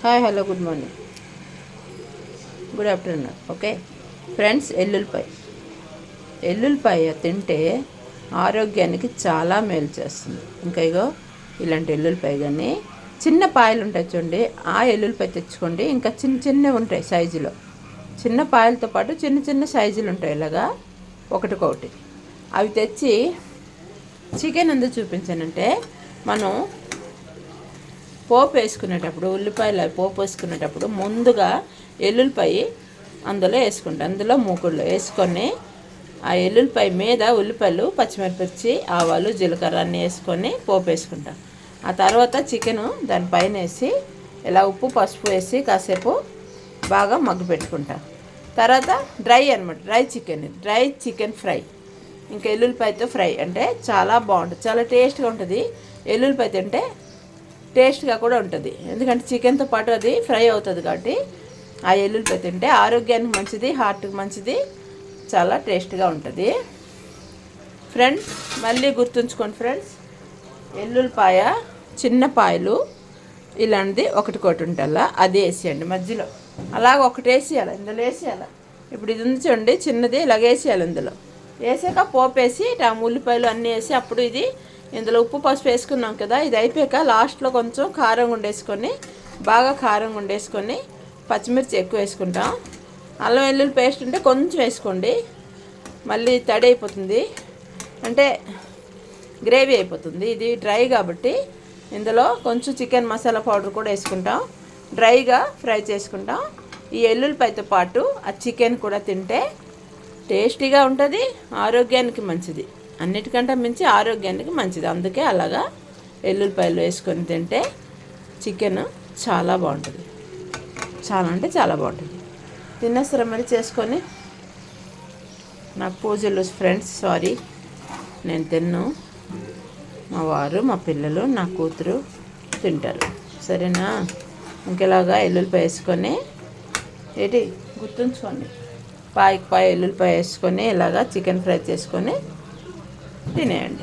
Hi hello good morning good afternoon. Okay friends, ఎల్లుల్లిపాయ తింటే ఆరోగ్యానికి చాలా మేలు చేస్తుంది. ఇంకా ఇగో ఇలాంటి ఎల్లుల్లిపాయ కానీ చిన్న పాయలు ఉంటాయి చూడండి, ఆ ఎల్లుల్లిపాయ తెచ్చుకోండి. ఇంకా చిన్న చిన్నవి ఉంటాయి సైజులో, చిన్న పాయలతో పాటు చిన్న చిన్న సైజులు ఉంటాయి ఇలాగా ఒకటికొకటి. అవి తెచ్చి చికెన్ ఎందుకు చూపించానంటే, మనం పోపు వేసుకునేటప్పుడు ఉల్లిపాయలు పోపు వేసుకునేటప్పుడు ముందుగా ఎల్లుల్లిపాయ అందులో వేసుకుంటాం. అందులో మూకుళ్ళు వేసుకొని ఆ ఎల్లుల్లిపాయ మీద ఉల్లిపాయలు, పచ్చిమిరపచ్చి, ఆవాలు, జీలకర్ర అన్నీ వేసుకొని పోపు వేసుకుంటాం. ఆ తర్వాత చికెను దానిపైన వేసి ఇలా ఉప్పు పసుపు వేసి కాసేపు బాగా మగ్గు పెట్టుకుంటాం. తర్వాత డ్రై అనమాట, డ్రై చికెన్ ఫ్రై. ఇంకా ఎల్లుల్లిపాయతో ఫ్రై అంటే చాలా బాగుంటుంది, చాలా టేస్ట్గా ఉంటుంది. ఎల్లుల్లిపాయ తింటే టేస్ట్గా కూడా ఉంటుంది, ఎందుకంటే చికెన్తో పాటు అది ఫ్రై అవుతుంది కాబట్టి. ఆ ఎల్లుల్లిపాయ తింటే ఆరోగ్యానికి మంచిది, హార్ట్కి మంచిది, చాలా టేస్ట్గా ఉంటుంది. ఫ్రెండ్స్ మళ్ళీ గుర్తుంచుకోండి ఫ్రెండ్స్, ఎల్లుల్లిపాయ చిన్న పాయలు ఇలాంటిది ఒకటికొకటి ఉంటుందా అది వేసేయండి మధ్యలో, అలాగ ఒకటి వేసేయాలి, ఇందులో వేసేయాలి. ఇప్పుడు ఇది ఉంది చూడండి చిన్నది, ఇలాగ వేసేయాలి. ఇందులో వేసాక పోపు వేసి ఉల్లిపాయలు అన్నీ వేసి అప్పుడు ఇది ఇందులో ఉప్పు పసుపు వేసుకున్నాం కదా, ఇది అయిపోయాక లాస్ట్లో కొంచెం కారం వండేసుకొని, బాగా కారం వండేసుకొని పచ్చిమిర్చి ఎక్కువ వేసుకుంటాం. అల్లం వెల్లుల్లి పేస్ట్ ఉంటే కొంచెం వేసుకోండి, మళ్ళీ తడి అయిపోతుంది అంటే గ్రేవీ అయిపోతుంది. ఇది డ్రై కాబట్టి ఇందులో కొంచెం చికెన్ మసాలా పౌడర్ కూడా వేసుకుంటాం, డ్రైగా ఫ్రై చేసుకుంటాం. ఈ ఎల్లుల్లిపాయతో పాటు ఆ చికెన్ కూడా తింటే టేస్టీగా ఉంటుంది, ఆరోగ్యానికి మంచిది, అన్నిటికంటే మించి ఆరోగ్యానికి మంచిది. అందుకే అలాగా ఎల్లుల్లిపాయలు వేసుకొని తింటే చికెన్ చాలా బాగుంటుంది, చాలా అంటే చాలా బాగుంటుంది. తినేస్తారా మరి చేసుకొని? నాకు పూజలు ఫ్రెండ్స్, సారీ నేను తిన్ను, మా వారు, మా పిల్లలు, నా కూతురు తింటారు, సరేనా? ఇంకెలాగా ఎల్లుల్లిపాయ వేసుకొని ఏంటి గుర్తుంచుకోండి, పాయకి పాయ ఎల్లుల్లిపాయ వేసుకొని ఇలాగా చికెన్ ఫ్రై చేసుకొని తినేయండి.